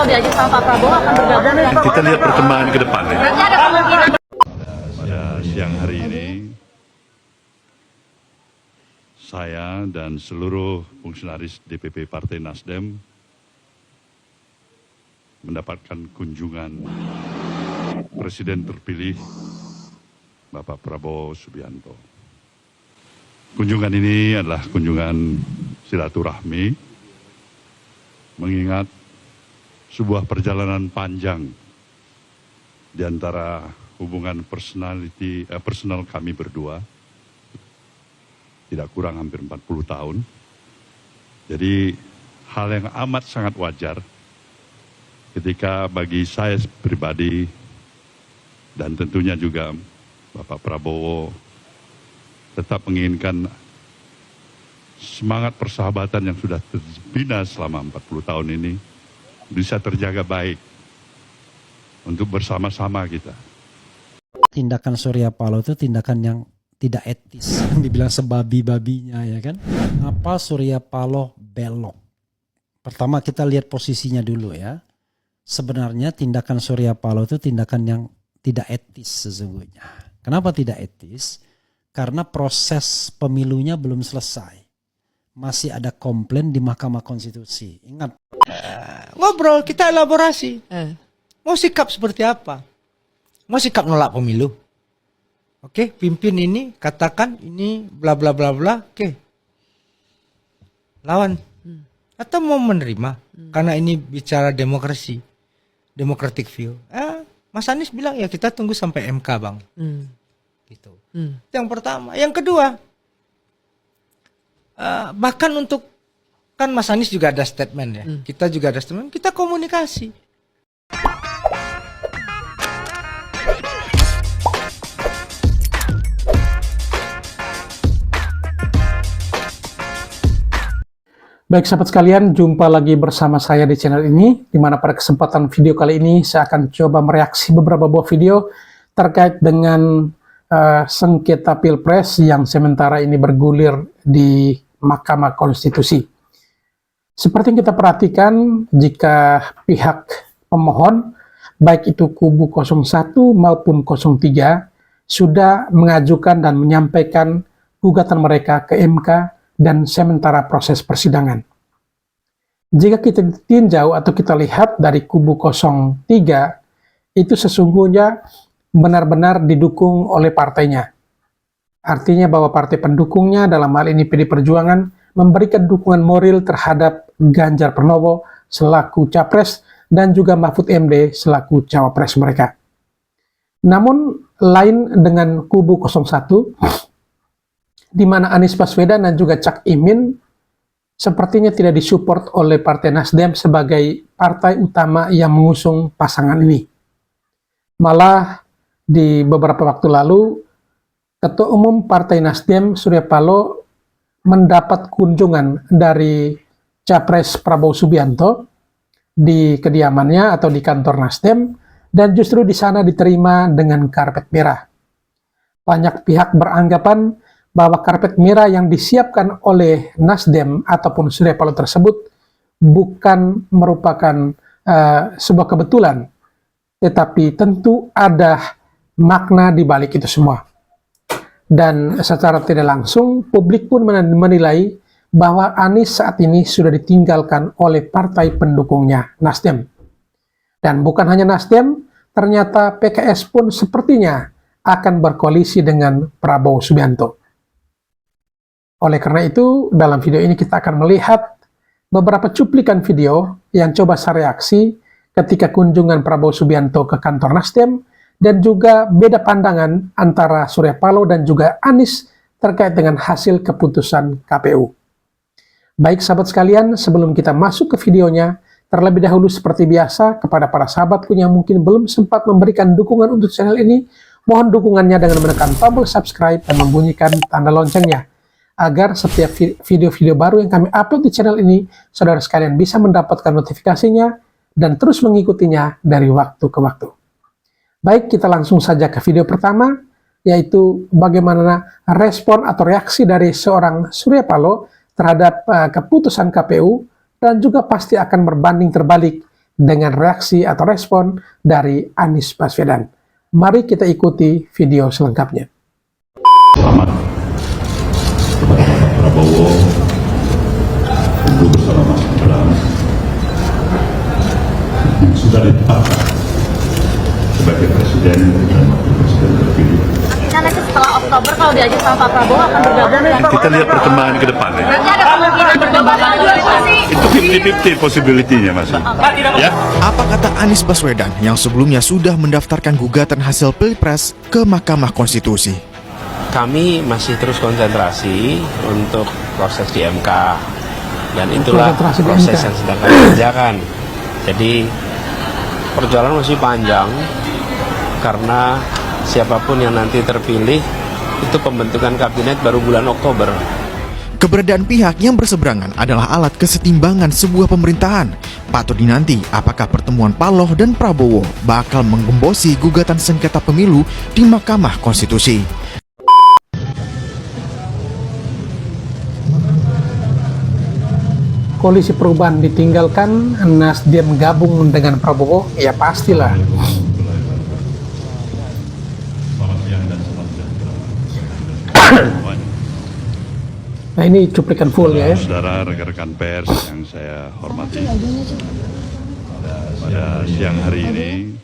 diajak sama Pak Prabowo akan bergabung dengan Kita lihat perkembangan ke depan ya. nanti ada kemungkinan. Pada siang hari ini, saya dan seluruh fungsionaris DPP Partai Nasdem mendapatkan kunjungan Presiden terpilih Bapak Prabowo Subianto. Kunjungan ini adalah kunjungan silaturahmi, mengingat sebuah perjalanan panjang di antara hubungan personal kami berdua, tidak kurang hampir 40 tahun. Jadi hal yang amat sangat wajar ketika bagi saya pribadi dan tentunya juga Bapak Prabowo tetap menginginkan semangat persahabatan yang sudah terbina selama 40 tahun ini bisa terjaga baik untuk bersama-sama kita. Tindakan Surya Paloh itu tindakan yang tidak etis, dibilang sebabi-babinya ya kan. Apa Surya Paloh belok? Pertama kita lihat posisinya dulu ya. Sebenarnya tindakan Surya Paloh itu tindakan yang tidak etis sesungguhnya. Kenapa tidak etis? Karena proses pemilunya belum selesai. Masih ada komplain di Mahkamah Konstitusi. Ingat. Ngobrol, kita elaborasi. Mau sikap seperti apa? Mau sikap nolak pemilu? Oke, pimpin ini, katakan ini bla bla bla bla. Oke. Lawan. Atau mau menerima? Karena ini bicara demokrasi. Democratic view. Mas Anies bilang ya kita tunggu sampai MK bang. Gitu. Yang pertama. Yang kedua. Bahkan untuk, kan Mas Anies juga ada statement ya. Kita juga ada statement. Kita komunikasi. Baik sahabat sekalian, jumpa lagi bersama saya di channel ini, di mana pada kesempatan video kali ini saya akan coba mereaksi beberapa buah video terkait dengan sengketa Pilpres yang sementara ini bergulir di Mahkamah Konstitusi. Seperti yang kita perhatikan, jika pihak pemohon, baik itu kubu 01 maupun 03, sudah mengajukan dan menyampaikan gugatan mereka ke MK, dan sementara proses persidangan. Jika kita tinjau atau kita lihat dari kubu 03, itu sesungguhnya benar-benar didukung oleh partainya. Artinya bahwa partai pendukungnya dalam hal ini PD Perjuangan memberikan dukungan moral terhadap Ganjar Pranowo selaku capres dan juga Mahfud MD selaku cawapres mereka. Namun lain dengan kubu 01, di mana Anies Baswedan dan juga Cak Imin sepertinya tidak disupport oleh Partai Nasdem sebagai partai utama yang mengusung pasangan ini. Malah di beberapa waktu lalu, Ketua Umum Partai Nasdem Surya Paloh mendapat kunjungan dari Capres Prabowo Subianto di kediamannya atau di kantor Nasdem, dan justru di sana diterima dengan karpet merah. Banyak pihak beranggapan bahwa karpet merah yang disiapkan oleh Nasdem ataupun Surya Paloh tersebut bukan merupakan sebuah kebetulan, tetapi tentu ada makna di balik itu semua. Dan secara tidak langsung, publik pun menilai bahwa Anies saat ini sudah ditinggalkan oleh partai pendukungnya, Nasdem. Dan bukan hanya Nasdem, ternyata PKS pun sepertinya akan berkoalisi dengan Prabowo Subianto. Oleh karena itu, dalam video ini kita akan melihat beberapa cuplikan video yang coba saya reaksi ketika kunjungan Prabowo Subianto ke kantor Nasdem, dan juga beda pandangan antara Surya Paloh dan juga Anies terkait dengan hasil keputusan KPU. Baik sahabat sekalian, sebelum kita masuk ke videonya, terlebih dahulu seperti biasa, kepada para sahabatku yang mungkin belum sempat memberikan dukungan untuk channel ini, mohon dukungannya dengan menekan tombol subscribe dan membunyikan tanda loncengnya, agar setiap video-video baru yang kami upload di channel ini, saudara sekalian bisa mendapatkan notifikasinya dan terus mengikutinya dari waktu ke waktu. Baik, kita langsung saja ke video pertama, yaitu bagaimana respon atau reaksi dari seorang Surya Paloh terhadap keputusan KPU, dan juga pasti akan berbanding terbalik dengan reaksi atau respon dari Anies Baswedan. Mari kita ikuti video selengkapnya. Selamat kepada Pak Prabowo, tentu bersama Mas Gibran yang sudah ditetapkan sebagai presiden dan wakil presiden terpilih. Kan nanti setelah Oktober kalau diajak sama Pak Prabowo akan bergabung ya. Kita lihat perkembangan ke depan ya. Berarti ada kemungkinan bergabung lagi sih. Itu 50-50 possibility-nya masih. Ya. Apa kata Anies Baswedan yang sebelumnya sudah mendaftarkan gugatan hasil Pilpres ke Mahkamah Konstitusi? Kami masih terus konsentrasi untuk proses di MK dan itulah Konsentrasi di proses MK. yang sedang kami kerjakan. Jadi perjalanan masih panjang karena siapapun yang nanti terpilih itu pembentukan kabinet baru bulan Oktober. Keberadaan pihak yang berseberangan adalah alat kesetimbangan sebuah pemerintahan. Patut dinanti apakah pertemuan Paloh dan Prabowo bakal menggembosi gugatan sengketa pemilu di Mahkamah Konstitusi. Koalisi perubahan ditinggalkan, Nasdem gabung dengan Prabowo, ya pastilah. Selamat siang dan salam sejahtera. Semuanya. Nah ini cuplikan full ya. Saudara rekan-rekan pers yang saya hormati, pada siang hari ini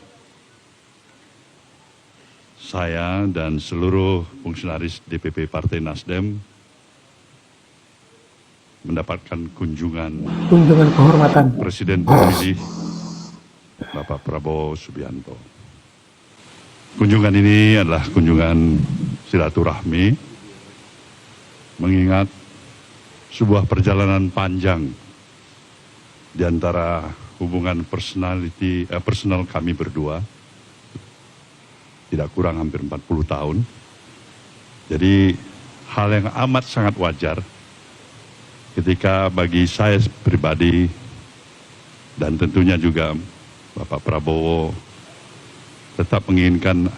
saya dan seluruh fungsionaris DPP Partai Nasdem mendapatkan kunjungan Kehormatan. Presiden terpilih Bapak Prabowo Subianto. Kunjungan ini adalah kunjungan silaturahmi mengingat sebuah perjalanan panjang di antara hubungan personal kami berdua, tidak kurang hampir 40 tahun. Jadi hal yang amat sangat wajar ketika bagi saya pribadi dan tentunya juga Bapak Prabowo tetap menginginkan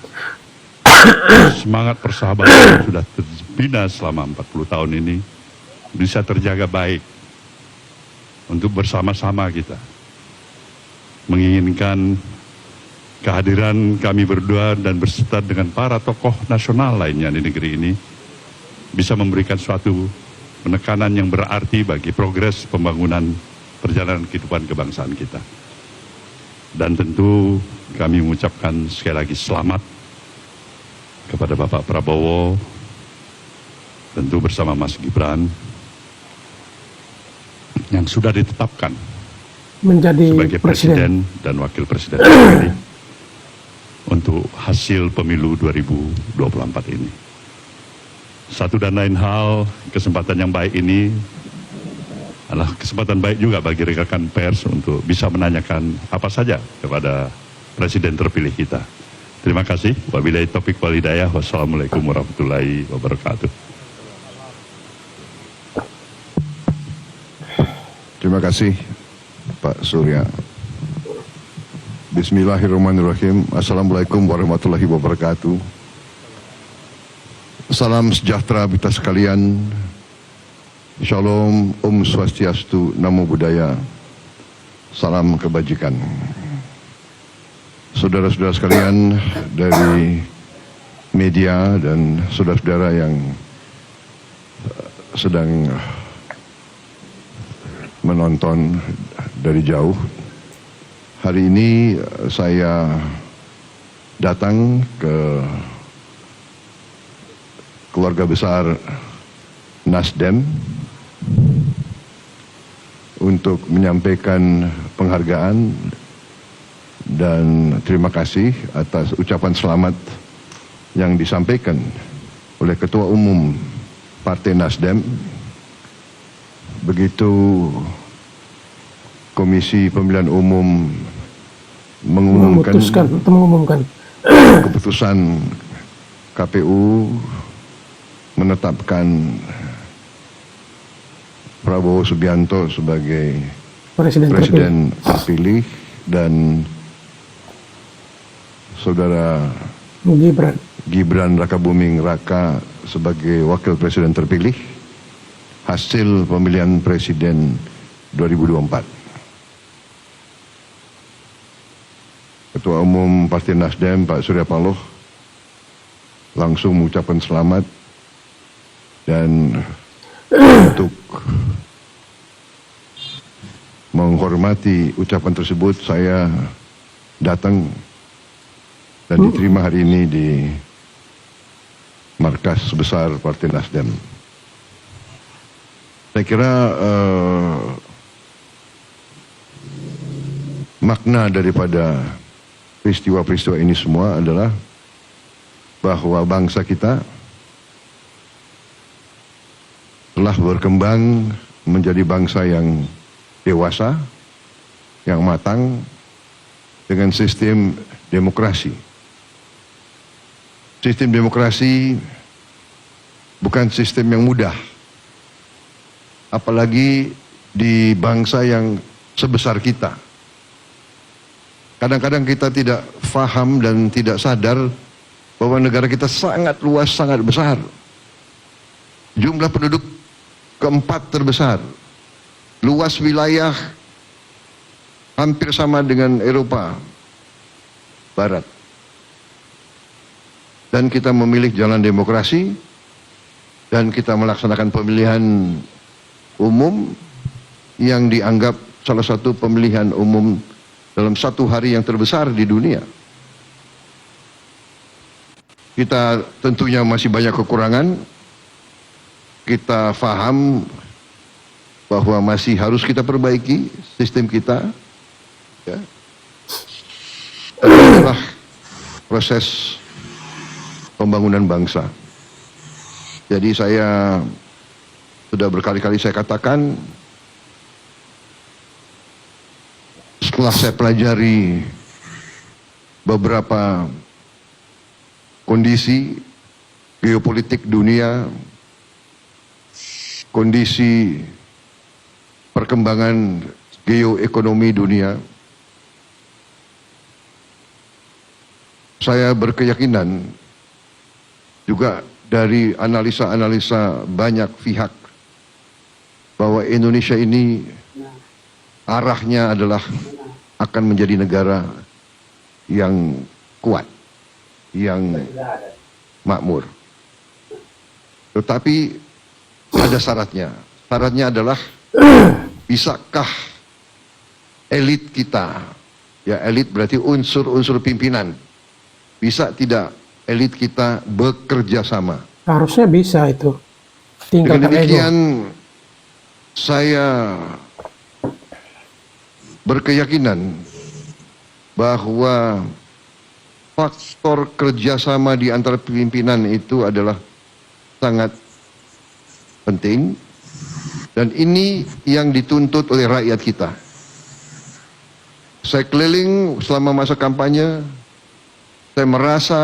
semangat persahabatan yang sudah terbina selama 40 tahun ini bisa terjaga baik untuk bersama-sama kita menginginkan kehadiran kami berdua dan berserta dengan para tokoh nasional lainnya di negeri ini bisa memberikan suatu penekanan yang berarti bagi progres pembangunan perjalanan kehidupan kebangsaan kita. Dan tentu kami mengucapkan sekali lagi selamat kepada Bapak Prabowo, tentu bersama Mas Gibran, yang sudah ditetapkan Menjadi sebagai presiden. presiden dan wakil presiden terpilih untuk hasil pemilu 2024 ini. Satu dan lain hal, kesempatan yang baik ini adalah kesempatan baik juga bagi rekan pers untuk bisa menanyakan apa saja kepada presiden terpilih kita. Terima kasih. Wabillahi taufiq wal hidayah. Wassalamualaikum warahmatullahi wabarakatuh. Terima kasih Pak Surya. Bismillahirrahmanirrahim. Assalamualaikum warahmatullahi wabarakatuh. Salam sejahtera kita sekalian. Shalom, Swastiastu, Namo Buddhaya. Salam kebajikan. Saudara-saudara sekalian dari media dan saudara-saudara yang sedang menonton dari jauh. Hari ini saya datang ke keluarga besar Nasdem untuk menyampaikan penghargaan dan terima kasih atas ucapan selamat yang disampaikan oleh Ketua Umum Partai Nasdem. Begitu Komisi Pemilihan Umum mengumumkan keputusan KPU menetapkan Prabowo Subianto sebagai presiden terpilih dan saudara Gibran Rakabuming Raka sebagai wakil presiden terpilih hasil pemilihan presiden 2024. Ketua Umum Partai Nasdem Pak Surya Paloh langsung mengucapkan selamat, dan untuk menghormati ucapan tersebut saya datang dan diterima hari ini di markas besar Partai Nasdem. Saya kira makna daripada peristiwa-peristiwa ini semua adalah bahwa bangsa kita telah berkembang menjadi bangsa yang dewasa, yang matang, dengan sistem demokrasi. Sistem demokrasi bukan sistem yang mudah, apalagi di bangsa yang sebesar kita. Kadang-kadang kita tidak faham dan tidak sadar bahwa negara kita sangat luas, sangat besar. Jumlah penduduk keempat terbesar. Luas wilayah hampir sama dengan Eropa Barat. Dan kita memilih jalan demokrasi, dan kita melaksanakan pemilihan umum yang dianggap salah satu pemilihan umum dalam satu hari yang terbesar di dunia. Kita tentunya masih banyak kekurangan. Kita paham bahwa masih harus kita perbaiki sistem kita. Ya. Adalah proses pembangunan bangsa. Jadi saya sudah berkali-kali saya katakan, setelah saya pelajari beberapa kondisi geopolitik dunia, kondisi perkembangan geoekonomi dunia, saya berkeyakinan juga dari analisa-analisa banyak pihak bahwa Indonesia ini arahnya adalah akan menjadi negara yang kuat, yang makmur. Tetapi ada syaratnya. Syaratnya adalah bisakah elit kita, ya elit berarti unsur-unsur pimpinan, bisa tidak elit kita bekerja sama? Harusnya bisa itu. Tinggal dengan demikian saya berkeyakinan bahwa faktor kerjasama di antara pimpinan itu adalah sangat penting, dan ini yang dituntut oleh rakyat kita. Saya keliling selama masa kampanye, saya merasa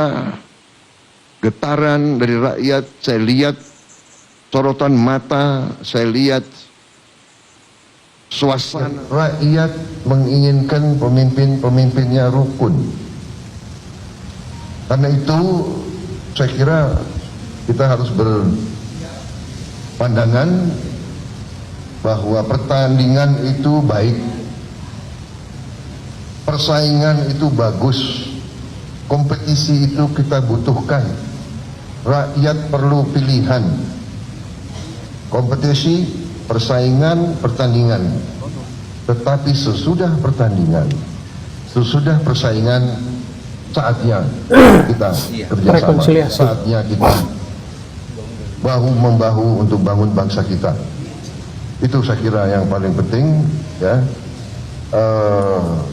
getaran dari rakyat, saya lihat sorotan mata, saya lihat suasana rakyat menginginkan pemimpin-pemimpinnya rukun. Karena itu saya kira kita harus berpandangan bahwa pertandingan itu baik, persaingan itu bagus, kompetisi itu kita butuhkan. Rakyat perlu pilihan, kompetisi, persaingan, pertandingan. Tetapi sesudah pertandingan, sesudah persaingan, saatnya kita kerjasama, saatnya kita bahu-membahu untuk bangun bangsa kita. Itu saya kira yang paling penting, ya.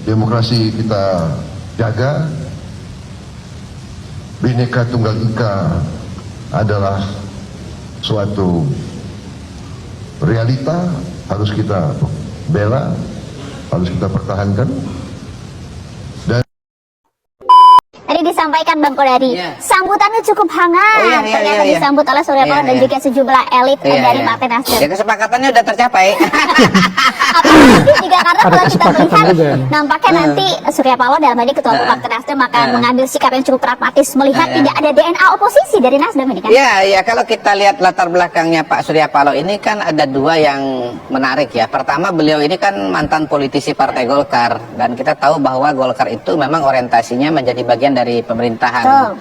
Demokrasi kita jaga, Bhinneka Tunggal Ika adalah suatu realita, harus kita bela, harus kita pertahankan. Dan Tadi tadi disampaikan Bang Kodari, sambutannya cukup hangat. Ternyata disambut oleh Surya Paloh dan juga sejumlah elit dari Partai Nasdem. Ya, kesepakatannya udah tercapai. Apalagi juga karena kalau kita melihat juga. nampaknya nanti Surya Paloh dalam hal ini Ketua Umum Partai Nasdem akan mengambil sikap yang cukup pragmatis melihat tidak ada DNA oposisi dari Nasdem ini kan? Ya, kalau kita lihat latar belakangnya Pak Surya Paloh ini kan ada dua yang menarik ya. Pertama, beliau ini kan mantan politisi Partai Golkar dan kita tahu bahwa Golkar itu memang orientasinya menjadi bagian dari pemerintahan.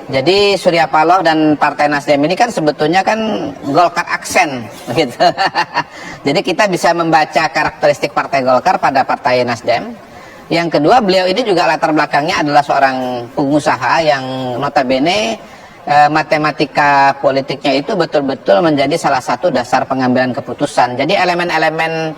Jadi Surya Paloh dan Partai Nasdem ini kan sebetulnya kan Golkar aksen gitu. Jadi kita bisa membaca karakteristik Partai Golkar pada Partai Nasdem. Yang kedua, beliau ini juga latar belakangnya adalah seorang pengusaha yang notabene matematika politiknya itu betul-betul menjadi salah satu dasar pengambilan keputusan. Jadi elemen-elemen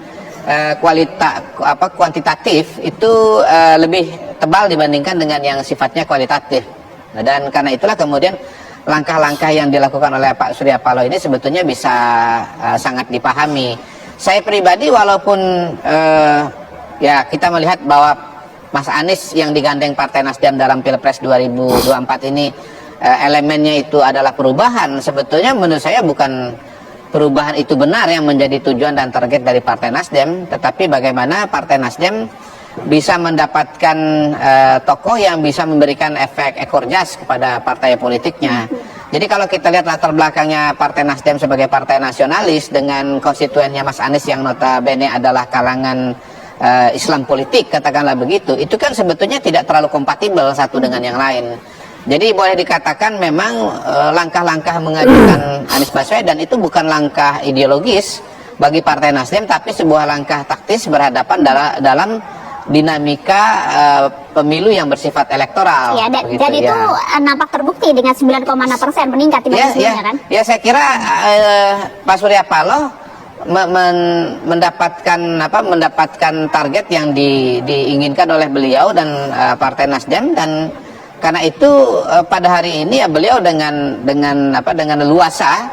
kuantitatif itu lebih tebal dibandingkan dengan yang sifatnya kualitatif. Nah, dan karena itulah kemudian langkah-langkah yang dilakukan oleh Pak Surya Paloh ini sebetulnya bisa sangat dipahami. Saya pribadi walaupun ya kita melihat bahwa Mas Anies yang digandeng Partai Nasdem dalam Pilpres 2024 ini elemennya itu adalah perubahan, sebetulnya menurut saya bukan perubahan itu benar yang menjadi tujuan dan target dari Partai Nasdem, tetapi bagaimana Partai Nasdem bisa mendapatkan tokoh yang bisa memberikan efek ekor jas kepada partai politiknya. Jadi kalau kita lihat latar belakangnya Partai Nasdem sebagai partai nasionalis dengan konstituennya Mas Anies yang notabene adalah kalangan Islam politik, katakanlah begitu, itu kan sebetulnya tidak terlalu kompatibel satu dengan yang lain. Jadi boleh dikatakan memang langkah-langkah mengajukan Anies Baswedan itu bukan langkah ideologis bagi Partai Nasdem, tapi sebuah langkah taktis berhadapan dalam dinamika pemilu yang bersifat elektoral. Ya, dan itu nampak terbukti dengan 9,6% meningkat dibanding sebelumnya kan? Ya, saya kira Pak Surya Paloh mendapatkan target yang diinginkan oleh beliau dan Partai Nasdem, dan karena itu pada hari ini ya beliau dengan leluasa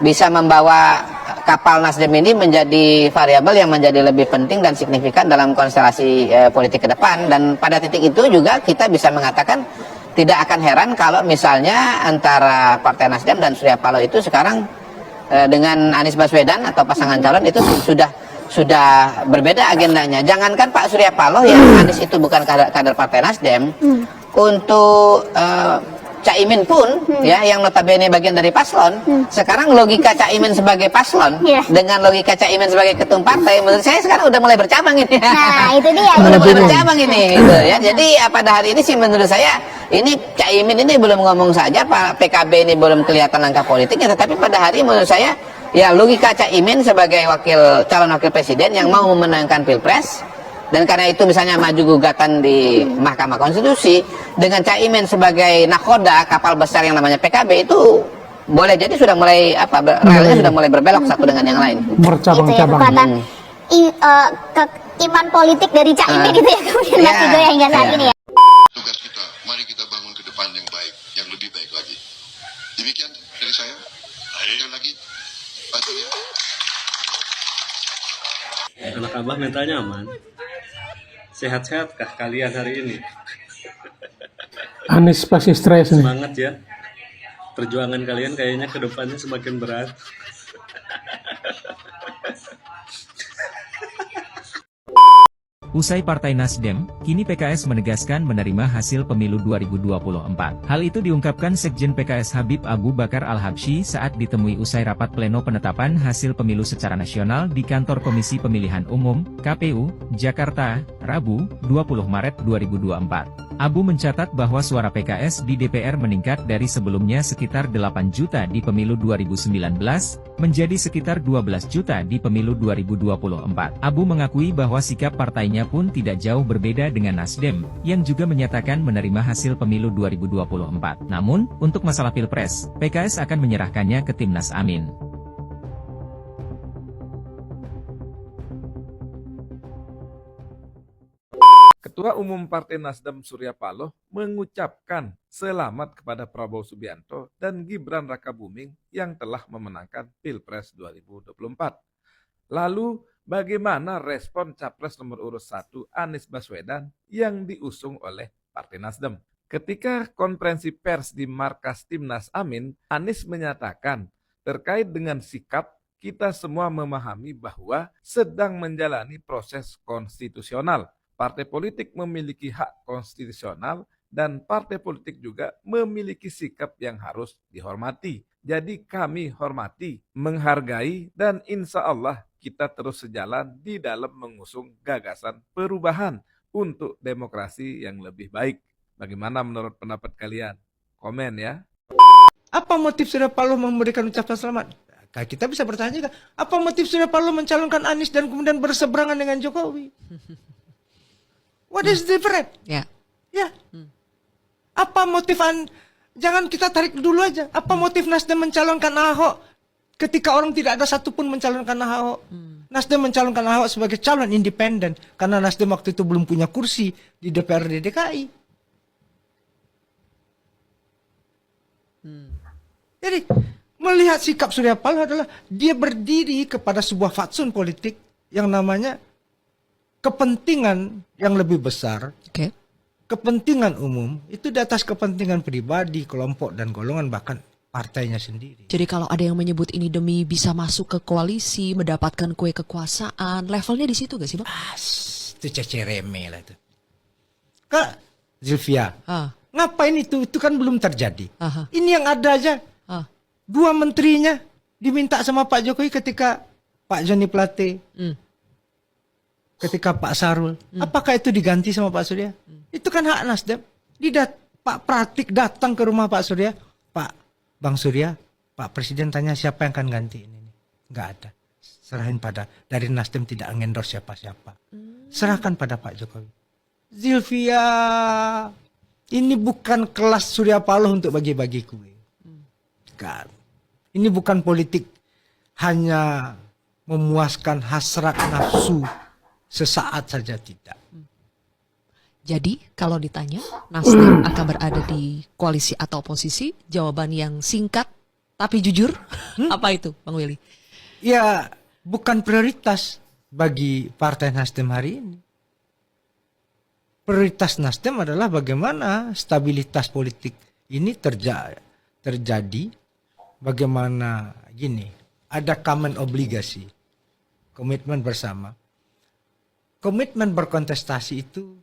bisa membawa kapal Nasdem ini menjadi variabel yang menjadi lebih penting dan signifikan dalam konstelasi politik ke depan. Dan pada titik itu juga kita bisa mengatakan tidak akan heran kalau misalnya antara Partai Nasdem dan Surya Paloh itu sekarang dengan Anies Baswedan atau pasangan calon itu sudah berbeda agendanya. Jangankan Pak Surya Paloh yang Anies itu bukan kader Partai Nasdem, untuk Caimin pun ya yang notabene bagian dari paslon, sekarang logika Caimin sebagai paslon dengan logika Caimin sebagai ketum partai menurut saya sekarang udah mulai bercabang ini. Nah, itu dia. Udah mulai bercabang ini gitu ya. Jadi pada hari ini sih menurut saya ini Caimin ini belum ngomong saja, Pak PKB ini belum kelihatan langkah politiknya, tetapi pada hari menurut saya ya logika Caimin sebagai calon wakil presiden yang mau memenangkan Pilpres, dan karena itu misalnya maju gugatan di Mahkamah Konstitusi dengan Caimin sebagai nakoda kapal besar yang namanya PKB, itu boleh jadi sudah mulai relnya sudah mulai berbelok satu dengan yang lain. Bercabang-cabang. Iman politik dari Caimin itu ya kemudian masih goyah hingga saat ini ya. Tugas kita, mari kita bangun ke depan yang baik, yang lebih baik lagi. Demikian dari saya. Sekali lagi, Pak Surya. Anak abah mentalnya aman. Sehat-sehatkah kalian hari ini? Anies pasti stres nih. Semangat ya. Perjuangan kalian kayaknya ke depannya semakin berat. Usai Partai Nasdem, kini PKS menegaskan menerima hasil pemilu 2024. Hal itu diungkapkan Sekjen PKS Habib Abu Bakar Al-Habsyi saat ditemui usai rapat pleno penetapan hasil pemilu secara nasional di kantor Komisi Pemilihan Umum, KPU, Jakarta, Rabu, 20 Maret 2024. Abu mencatat bahwa suara PKS di DPR meningkat dari sebelumnya sekitar 8 juta di pemilu 2019, menjadi sekitar 12 juta di pemilu 2024. Abu mengakui bahwa sikap partainya pun tidak jauh berbeda dengan Nasdem, yang juga menyatakan menerima hasil pemilu 2024. Namun, untuk masalah Pilpres, PKS akan menyerahkannya ke Timnas Amin. Ketua Umum Partai Nasdem Surya Paloh mengucapkan selamat kepada Prabowo Subianto dan Gibran Rakabuming yang telah memenangkan Pilpres 2024. Lalu, bagaimana respon Capres nomor urut 1 Anies Baswedan yang diusung oleh Partai Nasdem? Ketika konferensi pers di markas Timnas Amin, Anies menyatakan terkait dengan sikap kita semua memahami bahwa sedang menjalani proses konstitusional. Partai politik memiliki hak konstitusional dan partai politik juga memiliki sikap yang harus dihormati. Jadi kami hormati, menghargai, dan insya Allah kita terus sejalan di dalam mengusung gagasan perubahan untuk demokrasi yang lebih baik. Bagaimana menurut pendapat kalian? Komen ya. Apa motif Surya Paloh memberikan ucapan selamat? Kita bisa bertanya juga, apa motif Surya Paloh mencalonkan Anies dan kemudian berseberangan dengan Jokowi? What is different? Ya. Ya. Apa motif jangan kita tarik dulu aja. Apa motif Nasdem mencalonkan Ahok ketika orang tidak ada satupun mencalonkan Ahok? Nasdem mencalonkan Ahok sebagai calon independen karena Nasdem waktu itu belum punya kursi di DPRD DKI. Jadi melihat sikap Surya Paloh adalah dia berdiri kepada sebuah fatsun politik yang namanya kepentingan yang lebih besar, kepentingan umum itu di atas kepentingan pribadi, kelompok dan golongan bahkan partainya sendiri. Jadi kalau ada yang menyebut ini demi bisa masuk ke koalisi, mendapatkan kue kekuasaan, levelnya di situ gak sih, Bang? Itu cecereme lah itu. Kak Zilvia, ngapain itu? Itu kan belum terjadi. Ini yang ada aja. Dua menterinya diminta sama Pak Jokowi ketika Pak Joni Plate, ketika Pak Sarul. Apakah itu diganti sama Pak Surya? Itu kan hak Nasdem. Pak Pratik datang ke rumah Pak Surya. Pak Bang Surya, Pak Presiden tanya siapa yang akan ganti ini. Nggak ada. Serahin pada, dari Nasdem tidak mengendorse siapa-siapa. Serahkan pada Pak Jokowi. Zilvia, ini bukan kelas Surya Paloh untuk bagi-bagi kue. Kan. Ini bukan politik hanya memuaskan hasrat nafsu sesaat saja, tidak. Jadi kalau ditanya Nasdem akan berada di koalisi atau oposisi, jawaban yang singkat tapi jujur, apa itu Bang Willy? Ya bukan prioritas bagi Partai Nasdem hari ini. Prioritas Nasdem adalah bagaimana stabilitas politik ini terjadi. Bagaimana gini, ada common obligasi, komitmen bersama. Komitmen berkontestasi itu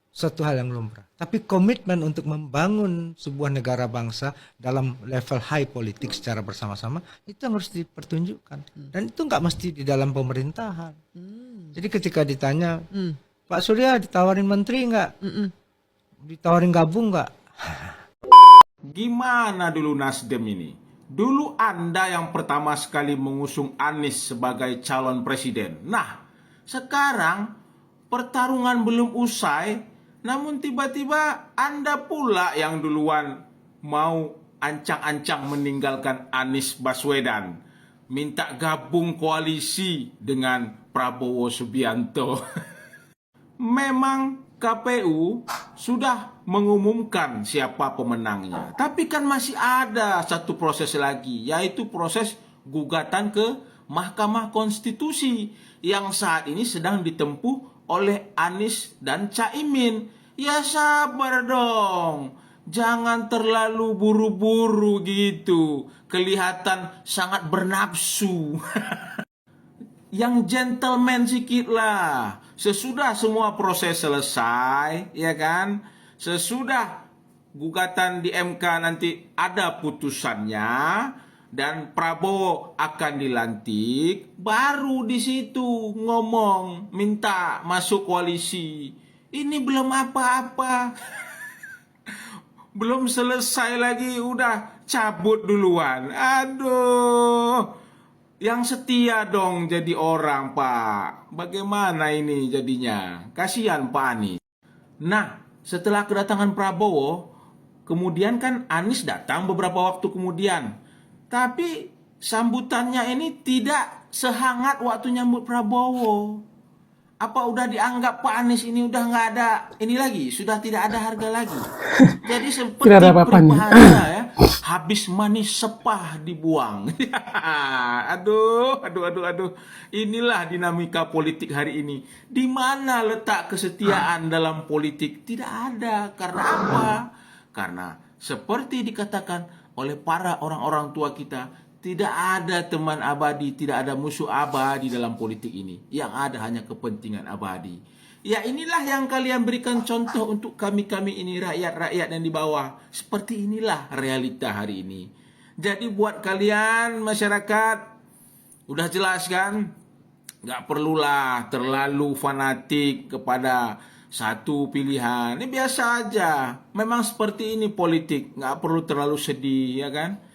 suatu hal yang lumrah. Tapi komitmen untuk membangun sebuah negara bangsa dalam level high politik secara bersama-sama, itu yang harus dipertunjukkan. Dan itu nggak mesti di dalam pemerintahan. Jadi ketika ditanya, Pak Surya ditawarin menteri nggak? Ditawarin gabung nggak? Gimana dulu Nasdem ini? Dulu Anda yang pertama sekali mengusung Anies sebagai calon presiden. Nah, sekarang pertarungan belum usai, namun tiba-tiba Anda pula yang duluan mau ancang-ancang meninggalkan Anies Baswedan. Minta gabung koalisi dengan Prabowo Subianto. Memang KPU sudah mengumumkan siapa pemenangnya. Tapi kan masih ada satu proses lagi, yaitu proses gugatan ke Mahkamah Konstitusi yang saat ini sedang ditempuh oleh Anies dan Caimin. Ya sabar dong, jangan terlalu buru-buru gitu, kelihatan sangat bernafsu. Yang gentleman sikit lah. Sesudah semua proses selesai, ya kan? Sesudah gugatan di MK nanti ada putusannya dan Prabowo akan dilantik, baru di situ ngomong minta masuk koalisi. Ini belum apa-apa. Belum selesai lagi udah cabut duluan. Aduh. Yang setia dong jadi orang, Pak. Bagaimana ini jadinya? Kasihan Pak Anies. Nah, setelah kedatangan Prabowo, kemudian kan Anies datang beberapa waktu kemudian. Tapi sambutannya ini tidak sehangat waktu nyambut Prabowo. Apa udah dianggap Pak Anies ini udah nggak ada ini lagi, sudah tidak ada harga lagi. Jadi seperti Tidak ada apa-apanya. peribahasa ya, habis manis sepah dibuang. Aduh. Inilah dinamika politik hari ini. Di mana letak kesetiaan dalam politik? Tidak ada. Karena apa? Karena seperti dikatakan oleh para orang-orang tua kita, tidak ada teman abadi, tidak ada musuh abadi dalam politik ini. Yang ada hanya kepentingan abadi. Ya inilah yang kalian berikan contoh untuk kami-kami ini, rakyat-rakyat yang di bawah. Seperti inilah realita hari ini. Jadi buat kalian masyarakat, udah jelas kan? Gak perlulah terlalu fanatik kepada satu pilihan. Ini biasa aja. Memang seperti ini politik. Gak perlu terlalu sedih, ya kan?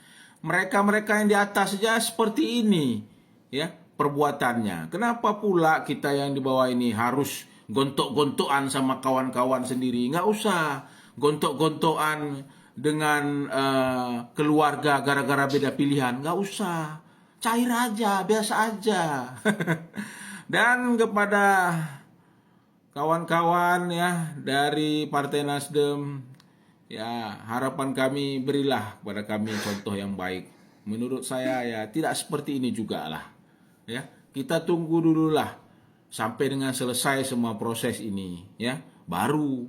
Mereka-mereka yang di atas saja seperti ini, ya, perbuatannya. Kenapa pula kita yang di bawah ini harus gontok-gontokan sama kawan-kawan sendiri? Nggak usah gontok-gontokan dengan keluarga gara-gara beda pilihan. Nggak usah. Cair aja, biasa aja. Dan kepada kawan-kawan ya dari Partai Nasdem, ya, harapan kami, berilah kepada kami contoh yang baik. Menurut saya ya tidak seperti ini juga lah. Ya, kita tunggu dululah sampai dengan selesai semua proses ini, ya. Baru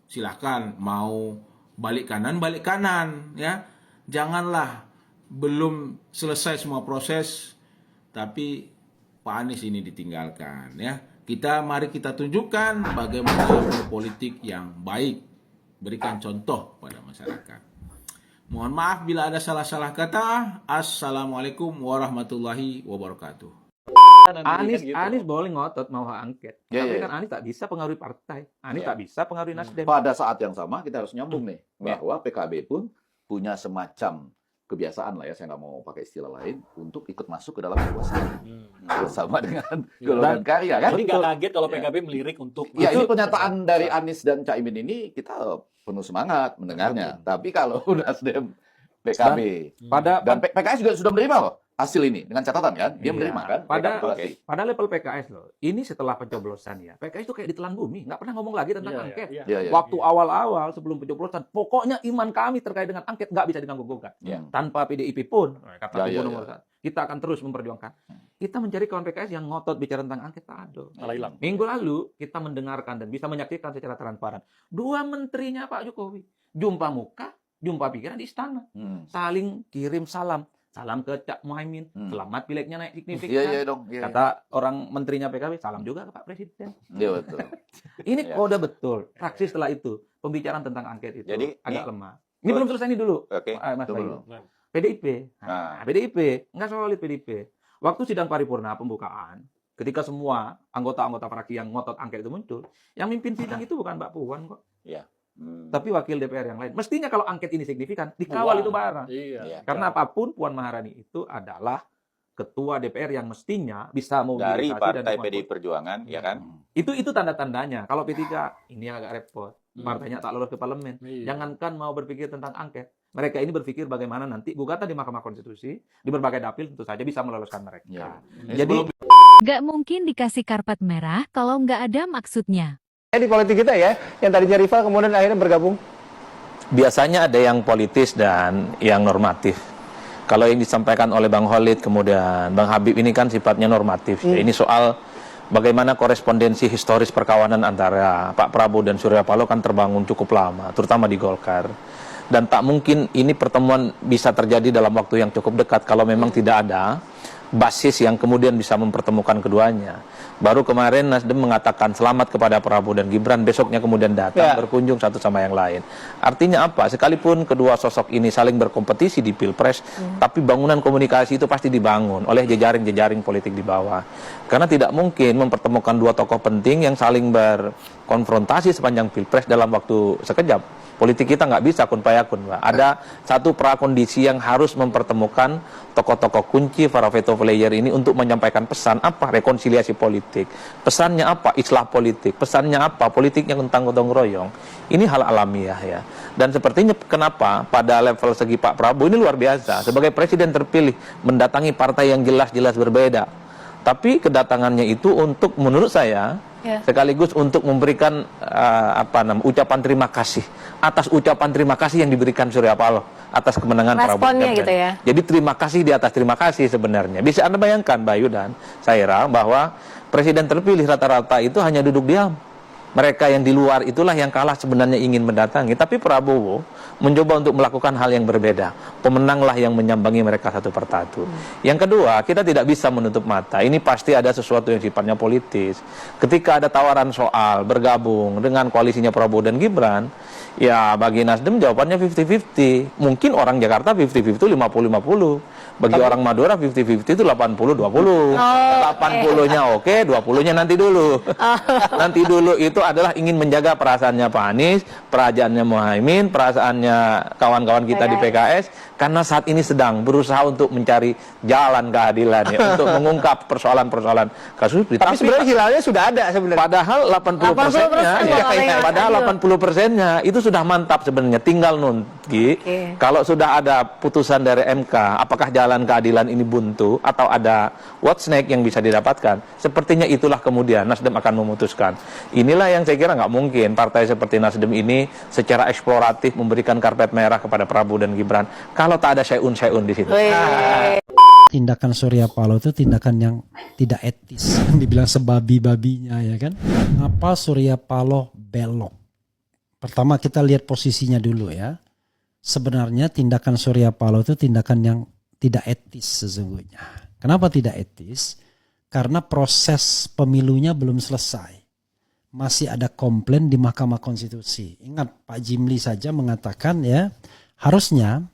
silakan mau balik kanan, ya. Janganlah belum selesai semua proses tapi Pak Anies ini ditinggalkan, ya. Mari kita tunjukkan bagaimana politik yang baik. Berikan contoh pada masyarakat. Mohon maaf bila ada salah-salah kata. Assalamualaikum warahmatullahi wabarakatuh. Anies boleh ngotot mau hak angket. Tapi kan Anies tak bisa pengaruhi partai. Anies tak bisa pengaruhi Nasdem. Pada saat yang sama kita harus nyambung nih. Bahwa PKB pun punya semacam kebiasaan lah ya, saya nggak mau pakai istilah lain, untuk ikut masuk ke dalam kekuasaan bersama dengan golongan karya kan. Jadi nggak kaget kalau PKB melirik untuk ya, ini pernyataan dari Anies dan Caimin ini kita penuh semangat mendengarnya. Tapi kalau Nasdem, PKB dan PKS juga sudah menerima loh hasil ini dengan catatan kan, dia menerima kan. Pada level PKS loh, ini setelah pencoblosan ya, PKS itu kayak ditelan bumi, nggak pernah ngomong lagi tentang angket. Waktu awal-awal sebelum pencoblosan, pokoknya iman kami terkait dengan angket nggak bisa diganggu-gugat. Tanpa PDIP pun, kata Kubu nomor 1, kita akan terus memperjuangkan. Kita mencari kawan PKS yang ngotot bicara tentang angket, tak ada. Minggu lalu kita mendengarkan dan bisa menyaksikan secara transparan 2 menterinya Pak Jokowi jumpa muka, jumpa pikiran di istana, saling kirim salam ke Cak Muhaimin, selamat pileknya naik signifikan. Kata orang menterinya PKB, salam juga ke Pak Presiden. Iya betul. Ini kode betul. Praksi setelah itu pembicaraan tentang angket itu agak lemah. Ini belum selesai ini dulu. Mas Bayu. PDIP. PDIP nggak solid PDIP. Waktu sidang paripurna pembukaan, ketika semua anggota-anggota fraksi yang ngotot angket itu muncul, yang mimpin sidang itu bukan Mbak Puan kok. Tapi wakil DPR yang lain. Mestinya kalau angket ini signifikan, dikawal itu bareng. Karena apapun Puan Maharani itu adalah ketua DPR yang mestinya bisa mobilisasi dari Partai PDI Perjuangan, ya kan? Itu tanda-tandanya. Kalau P3 ini agak repot. Partainya tak lolos ke parlemen. Jangankan mau berpikir tentang angket. Mereka ini berpikir bagaimana nanti gugatan di Mahkamah Konstitusi di berbagai dapil tentu saja bisa meloloskan mereka. Jadi nggak mungkin dikasih karpet merah kalau nggak ada maksudnya. Di politik kita ya, yang tadinya rival kemudian akhirnya bergabung. Biasanya ada yang politis dan yang normatif. Kalau yang disampaikan oleh Bang Khalid kemudian Bang Habib ini kan sifatnya normatif. Ini soal bagaimana korespondensi historis perkawanan antara Pak Prabowo dan Surya Paloh kan terbangun cukup lama, terutama di Golkar. Dan tak mungkin ini pertemuan bisa terjadi dalam waktu yang cukup dekat kalau memang tidak ada basis yang kemudian bisa mempertemukan keduanya. Baru kemarin Nasdem mengatakan selamat kepada Prabowo dan Gibran, besoknya kemudian datang berkunjung satu sama yang lain. Artinya apa? Sekalipun kedua sosok ini saling berkompetisi di Pilpres, tapi bangunan komunikasi itu pasti dibangun oleh jejaring-jejaring politik di bawah. Karena tidak mungkin mempertemukan dua tokoh penting yang saling berkonfrontasi sepanjang Pilpres dalam waktu sekejap. Politik kita nggak bisa kun payakun, Pak. Ada satu prakondisi yang harus mempertemukan tokoh-tokoh kunci, para veto player ini untuk menyampaikan pesan apa? Rekonsiliasi politik. Pesannya apa? Islah politik. Pesannya apa? Politik yang tentang gotong royong. Ini hal alamiah ya. Dan sepertinya kenapa pada level segi Pak Prabowo ini luar biasa. Sebagai presiden terpilih mendatangi partai yang jelas-jelas berbeda. Tapi kedatangannya itu untuk menurut saya sekaligus untuk memberikan ucapan terima kasih atas ucapan terima kasih yang diberikan Surya Paloh atas kemenangan Prabowo. Responnya gitu ya. Jadi terima kasih di atas terima kasih sebenarnya. Bisa Anda bayangkan, Bayu dan Saira, bahwa presiden terpilih rata-rata itu hanya duduk diam. Mereka yang di luar itulah yang kalah sebenarnya ingin mendatangi. Tapi Prabowo mencoba untuk melakukan hal yang berbeda. Pemenanglah yang menyambangi mereka satu persatu. Yang kedua, kita tidak bisa menutup mata. Ini pasti ada sesuatu yang sifatnya politis. Ketika ada tawaran soal bergabung dengan koalisinya Prabowo dan Gibran, ya bagi Nasdem jawabannya 50-50. Mungkin orang Jakarta 50-50, 50-50. Bagi orang Madura 50-50 itu 80-20. 80-nya oke, 20-nya nanti dulu. Nanti dulu itu adalah ingin menjaga perasaannya Pak Anies, perasaannya Muhaimin, perasaannya kawan-kawan kita di PKS, karena saat ini sedang berusaha untuk mencari jalan keadilan ya, untuk mengungkap persoalan-persoalan kasus. Tapi sebenarnya hilalnya sudah ada sebenarnya. Padahal 80%-nya, padahal 80%-nya itu sudah mantap sebenarnya. Tinggal nunggu kalau sudah ada putusan dari MK, apakah jalan keadilan ini buntu atau ada what's next yang bisa didapatkan. Sepertinya itulah kemudian Nasdem akan memutuskan. Inilah yang saya kira nggak mungkin partai seperti Nasdem ini secara eksploratif memberikan karpet merah kepada Prabowo dan Gibran kalau tak ada syai'un di situ. Tindakan Surya Paloh itu tindakan yang tidak etis, dibilang sebabi-babinya ya kan. Apa Surya Paloh belok? Pertama kita lihat posisinya dulu ya. Sebenarnya tindakan Surya Paloh itu tindakan yang tidak etis sesungguhnya. Kenapa tidak etis? Karena proses pemilunya belum selesai. Masih ada komplain di Mahkamah Konstitusi. Ingat Pak Jimli saja mengatakan ya, harusnya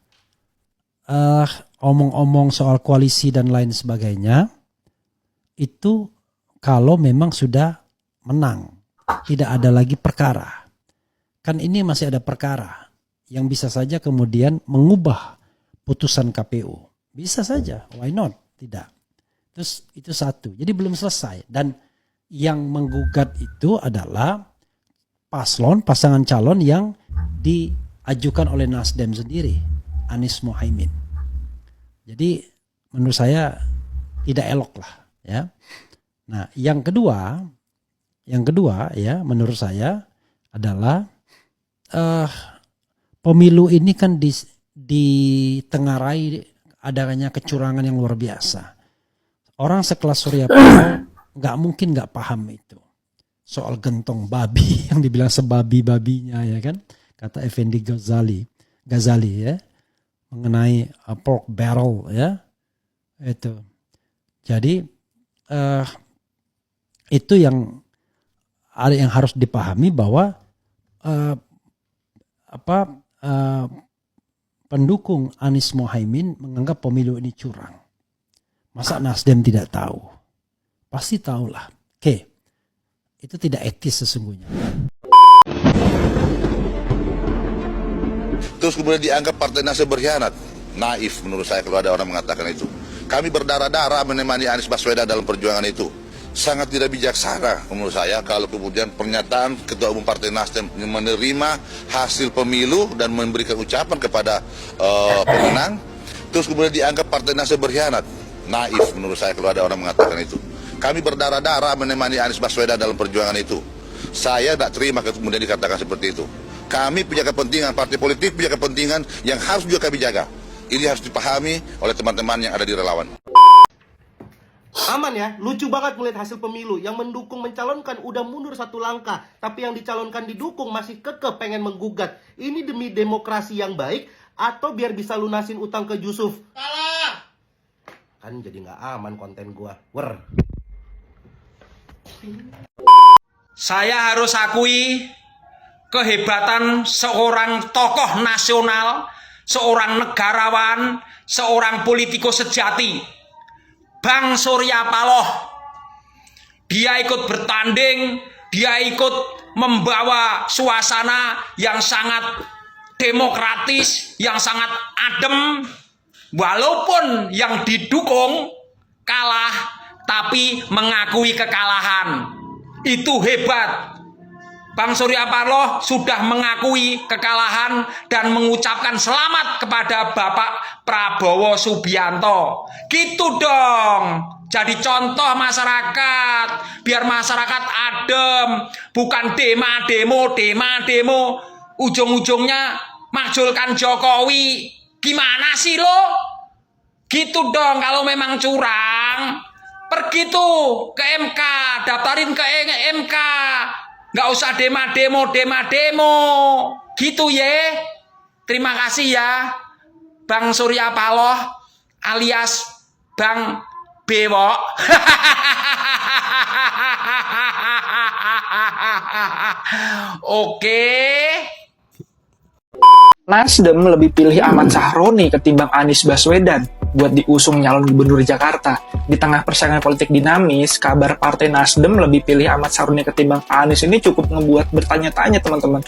omong-omong soal koalisi dan lain sebagainya itu kalau memang sudah menang, tidak ada lagi perkara. Kan ini masih ada perkara yang bisa saja kemudian mengubah putusan KPU. Bisa saja, why not? Tidak. Terus itu satu. Jadi belum selesai. Dan yang menggugat itu adalah pasangan calon yang diajukan oleh Nasdem sendiri, Anies Muhaimin. Jadi menurut saya tidak elok lah ya. Nah, yang kedua ya menurut saya adalah pemilu ini kan ditengarai adanya kecurangan yang luar biasa. Orang sekelas Surya Paloh nggak mungkin nggak paham itu. Soal gentong babi yang dibilang sebabi-babinya ya kan. Kata Effendi Ghazali ya. Mengenai pork barrel ya. Itu. Jadi itu yang harus dipahami bahwa pendukung Anies Muhaimin menganggap pemilu ini curang. Masa Nasdem tidak tahu? Pasti tahulah. Oke, itu tidak etis sesungguhnya. Terus kemudian dianggap Partai Nasdem berkhianat. Naif menurut saya kalau ada orang mengatakan itu. Kami berdarah-darah menemani Anies Baswedan dalam perjuangan itu. Sangat tidak bijaksana menurut saya kalau kemudian pernyataan Ketua Umum Partai Nasdem menerima hasil pemilu dan memberikan ucapan kepada pemenang, terus kemudian dianggap Partai Nasdem berkhianat. Naif menurut saya kalau ada orang mengatakan itu. Kami berdarah-darah menemani Anies Baswedan dalam perjuangan itu. Saya tidak terima kemudian dikatakan seperti itu. Kami punya kepentingan, partai politik punya kepentingan yang harus juga kami jaga. Ini harus dipahami oleh teman-teman yang ada di relawan. Aman ya, lucu banget melihat hasil pemilu. Yang mendukung mencalonkan udah mundur satu langkah, tapi yang dicalonkan didukung masih kekeh pengen menggugat. Ini demi demokrasi yang baik atau biar bisa lunasin utang ke Yusuf? Kalah! Kan jadi nggak aman konten gua. Saya harus akui kehebatan seorang tokoh nasional, seorang negarawan, seorang politikus sejati. Bang Surya Paloh, dia ikut bertanding, dia ikut membawa suasana yang sangat demokratis, yang sangat adem, walaupun yang didukung kalah, tapi mengakui kekalahan. Itu hebat. Bang Surya Paloh sudah mengakui kekalahan dan mengucapkan selamat kepada Bapak Prabowo Subianto. Gitu dong. Jadi contoh masyarakat, biar masyarakat adem, bukan demo, ujung-ujungnya makzulkan Jokowi. Gimana sih lo? Gitu dong, kalau memang curang, pergi tuh ke MK, daftarin ke MK. Nggak usah demo. Gitu ya. Terima kasih ya, Bang Surya Paloh alias Bang Bewok. Oke. Nasdem lebih pilih Ahmad Sahroni ketimbang Anies Baswedan buat diusung nyalon gubernur Jakarta. Di tengah persaingan politik dinamis, kabar Partai Nasdem lebih pilih Ahmad Sahroni ketimbang Anies ini cukup ngebuat bertanya-tanya teman-teman.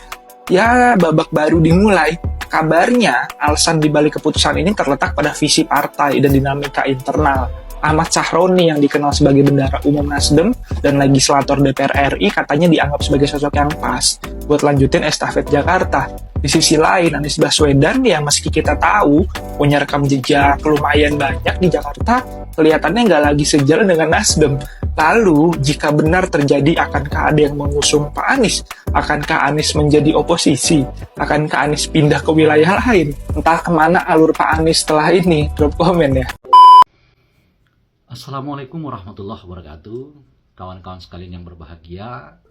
Ya, babak baru dimulai. Kabarnya, alasan dibalik keputusan ini terletak pada visi partai dan dinamika internal. Ahmad Sahroni yang dikenal sebagai bendahara umum Nasdem dan legislator DPR RI katanya dianggap sebagai sosok yang pas buat lanjutin estafet Jakarta. Di sisi lain, Anies Baswedan yang meski kita tahu punya rekam jejak lumayan banyak di Jakarta, kelihatannya nggak lagi sejalan dengan Nasdem. Lalu, jika benar terjadi, akankah ada yang mengusung Pak Anies? Akankah Anies menjadi oposisi? Akankah Anies pindah ke wilayah lain? Entah kemana alur Pak Anies setelah ini? Drop komen ya. Assalamualaikum warahmatullahi wabarakatuh. Kawan-kawan sekalian yang berbahagia,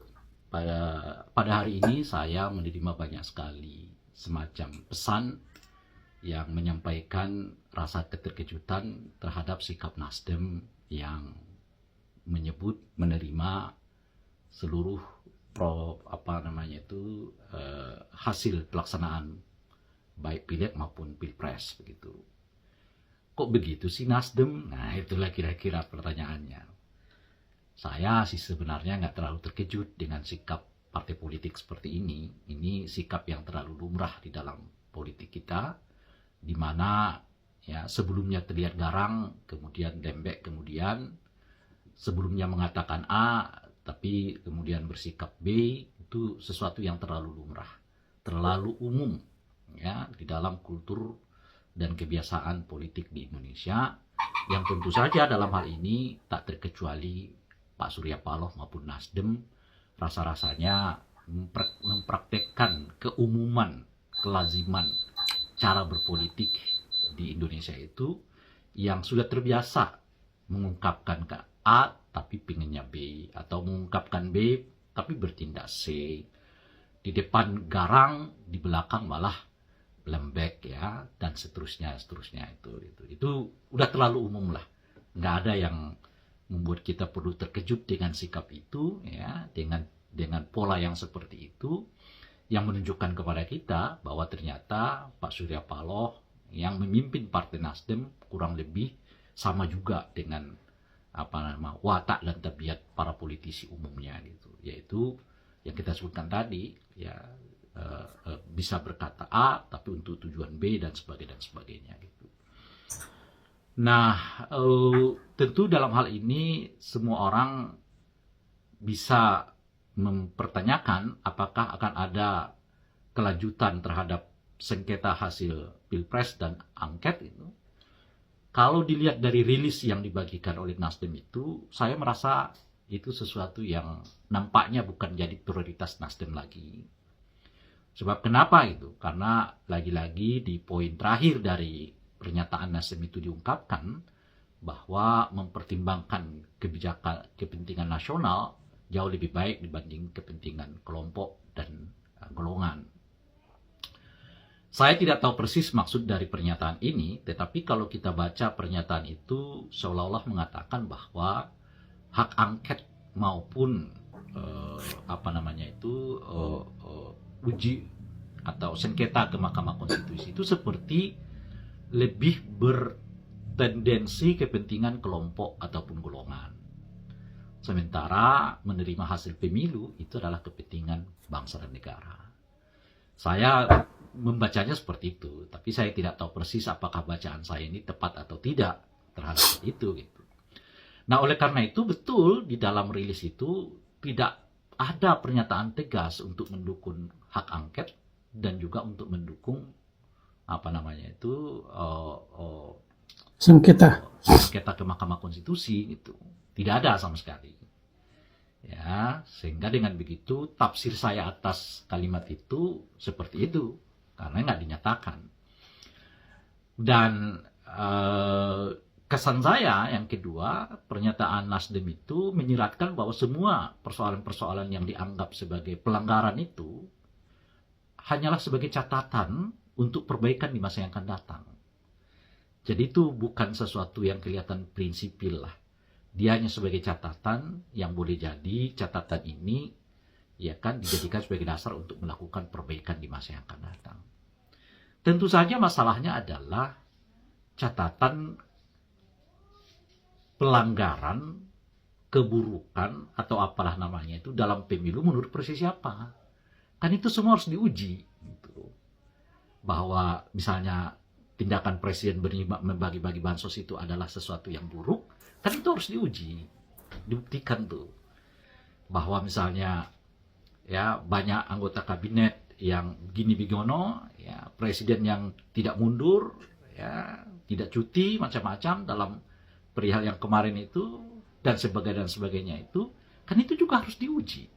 pada hari ini saya menerima banyak sekali semacam pesan yang menyampaikan rasa keterkejutan terhadap sikap Nasdem yang menyebut menerima seluruh hasil pelaksanaan baik pileg maupun pilpres begitu. Kok begitu sih Nasdem? Nah, itulah kira-kira pertanyaannya. Saya sih sebenarnya nggak terlalu terkejut dengan sikap partai politik seperti ini. Ini sikap yang terlalu lumrah di dalam politik kita, di mana ya sebelumnya terlihat garang, kemudian lembek, kemudian sebelumnya mengatakan A, tapi kemudian bersikap B, itu sesuatu yang terlalu lumrah, terlalu umum ya di dalam kultur dan kebiasaan politik di Indonesia, yang tentu saja dalam hal ini tak terkecuali Pak Surya Paloh maupun Nasdem rasa-rasanya mempraktekkan keumuman, kelaziman cara berpolitik di Indonesia itu yang sudah terbiasa mengungkapkan ke A tapi pinginnya B, atau mengungkapkan B tapi bertindak C. Di depan garang, di belakang malah lembek ya, dan seterusnya itu udah terlalu umum lah. Nggak ada yang membuat kita perlu terkejut dengan sikap itu ya, dengan pola yang seperti itu yang menunjukkan kepada kita bahwa ternyata Pak Surya Paloh yang memimpin Partai Nasdem kurang lebih sama juga dengan watak dan tabiat para politisi umumnya gitu, yaitu yang kita sebutkan tadi ya, bisa berkata A tapi untuk tujuan B dan sebagainya gitu. Nah, tentu dalam hal ini semua orang bisa mempertanyakan apakah akan ada kelanjutan terhadap sengketa hasil Pilpres dan angket itu. Kalau dilihat dari rilis yang dibagikan oleh Nasdem itu, saya merasa itu sesuatu yang nampaknya bukan jadi prioritas Nasdem lagi. Sebab kenapa itu? Karena lagi-lagi di poin terakhir dari pernyataan Nasdem itu diungkapkan bahwa mempertimbangkan kepentingan nasional jauh lebih baik dibanding kepentingan kelompok dan golongan. Saya tidak tahu persis maksud dari pernyataan ini, tetapi kalau kita baca pernyataan itu seolah-olah mengatakan bahwa hak angket maupun uji atau sengketa ke Mahkamah Konstitusi itu seperti lebih bertendensi kepentingan kelompok ataupun golongan. Sementara menerima hasil pemilu itu adalah kepentingan bangsa dan negara. Saya membacanya seperti itu, tapi saya tidak tahu persis apakah bacaan saya ini tepat atau tidak terhadap itu gitu. Nah, oleh karena itu betul di dalam rilis itu tidak ada pernyataan tegas untuk mendukung hak angket dan juga untuk mendukung Sengketa ke Mahkamah Konstitusi itu tidak ada sama sekali. Ya, sehingga dengan begitu tafsir saya atas kalimat itu seperti itu karena nggak dinyatakan. Dan kesan saya yang kedua, pernyataan Nasdem itu menyiratkan bahwa semua persoalan-persoalan yang dianggap sebagai pelanggaran itu hanyalah sebagai catatan untuk perbaikan di masa yang akan datang. Jadi itu bukan sesuatu yang kelihatan prinsipil lah. Dia hanya sebagai catatan yang boleh jadi catatan ini ya kan dijadikan sebagai dasar untuk melakukan perbaikan di masa yang akan datang. Tentu saja masalahnya adalah catatan pelanggaran, keburukan atau apalah namanya itu dalam pemilu menurut versi siapa. Kan itu semua harus diuji. Gitu. Bahwa misalnya tindakan presiden membagi-bagi bansos itu adalah sesuatu yang buruk, kan itu harus diuji, dibuktikan tuh. Bahwa misalnya ya banyak anggota kabinet yang begini begono, ya presiden yang tidak mundur, ya tidak cuti macam-macam dalam perihal yang kemarin itu dan sebagainya itu, kan itu juga harus diuji.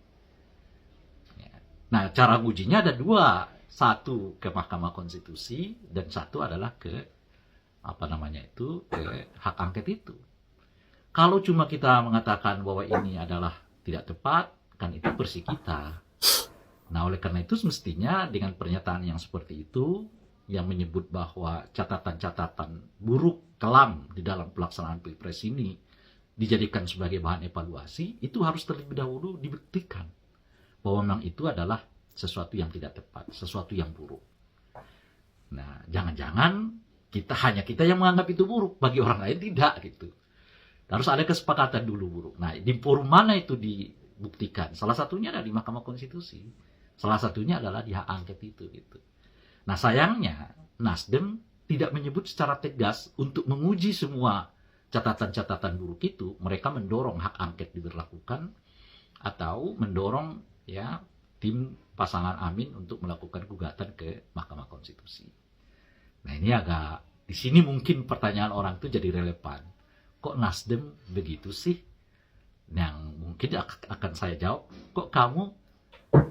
Ya. Nah, cara ujinya ada dua. Satu ke Mahkamah Konstitusi dan satu adalah ke ke hak angket itu. Kalau cuma kita mengatakan bahwa ini adalah tidak tepat, kan itu versi kita. Nah, oleh karena itu semestinya dengan pernyataan yang seperti itu yang menyebut bahwa catatan-catatan buruk kelam di dalam pelaksanaan Pilpres ini dijadikan sebagai bahan evaluasi, itu harus terlebih dahulu dibuktikan bahwa memang itu adalah sesuatu yang tidak tepat, sesuatu yang buruk. Nah, jangan-jangan hanya kita yang menganggap itu buruk, bagi orang lain tidak gitu. Harus ada kesepakatan dulu buruk. Nah, di forum mana itu dibuktikan? Salah satunya adalah di Mahkamah Konstitusi. Salah satunya adalah di hak angket itu gitu. Nah, sayangnya Nasdem tidak menyebut secara tegas untuk menguji semua catatan-catatan buruk itu. Mereka mendorong hak angket diberlakukan atau mendorong ya tim pasangan Amin untuk melakukan gugatan ke Mahkamah Konstitusi. Nah, ini agak di sini mungkin pertanyaan orang itu jadi relevan. Kok Nasdem begitu sih? Yang mungkin akan saya jawab, kok kamu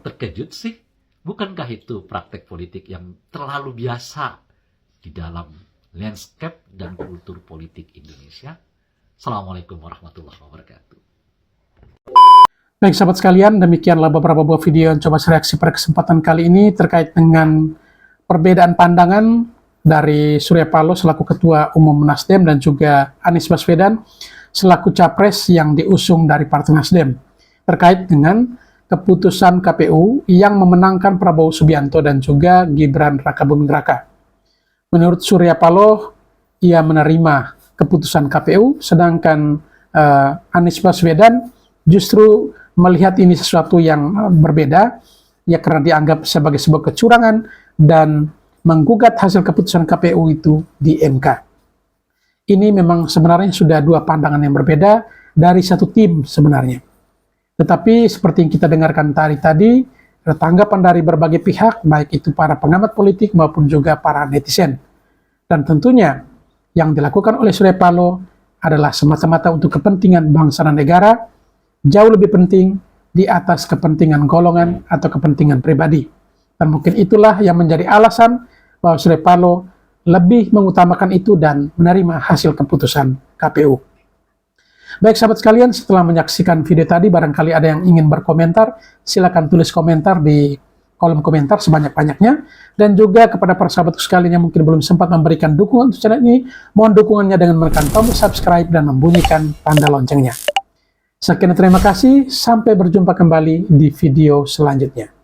terkejut sih? Bukankah itu praktek politik yang terlalu biasa di dalam landscape dan kultur politik Indonesia? Assalamualaikum warahmatullahi wabarakatuh. Baik sahabat sekalian, demikianlah beberapa buah video yang coba saya reaksi pada kesempatan kali ini terkait dengan perbedaan pandangan dari Surya Paloh selaku Ketua Umum Nasdem dan juga Anies Baswedan selaku Capres yang diusung dari Partai Nasdem terkait dengan keputusan KPU yang memenangkan Prabowo Subianto dan juga Gibran Rakabuming Raka. Menurut Surya Paloh, ia menerima keputusan KPU, sedangkan Anies Baswedan justru melihat ini sesuatu yang berbeda, ya karena dianggap sebagai sebuah kecurangan dan menggugat hasil keputusan KPU itu di MK. Ini memang sebenarnya sudah dua pandangan yang berbeda dari satu tim sebenarnya. Tetapi seperti yang kita dengarkan tadi, ada tanggapan dari berbagai pihak, baik itu para pengamat politik maupun juga para netizen. Dan tentunya yang dilakukan oleh Surya Paloh adalah semata-mata untuk kepentingan bangsa dan negara, jauh lebih penting di atas kepentingan golongan atau kepentingan pribadi. Dan mungkin itulah yang menjadi alasan bahwa Surya Paloh lebih mengutamakan itu dan menerima hasil keputusan KPU. Baik sahabat sekalian, setelah menyaksikan video tadi, barangkali ada yang ingin berkomentar, silakan tulis komentar di kolom komentar sebanyak-banyaknya. Dan juga kepada para sahabat sekalian yang mungkin belum sempat memberikan dukungan untuk channel ini, mohon dukungannya dengan menekan tombol subscribe dan membunyikan tanda loncengnya. Sekian terima kasih, sampai berjumpa kembali di video selanjutnya.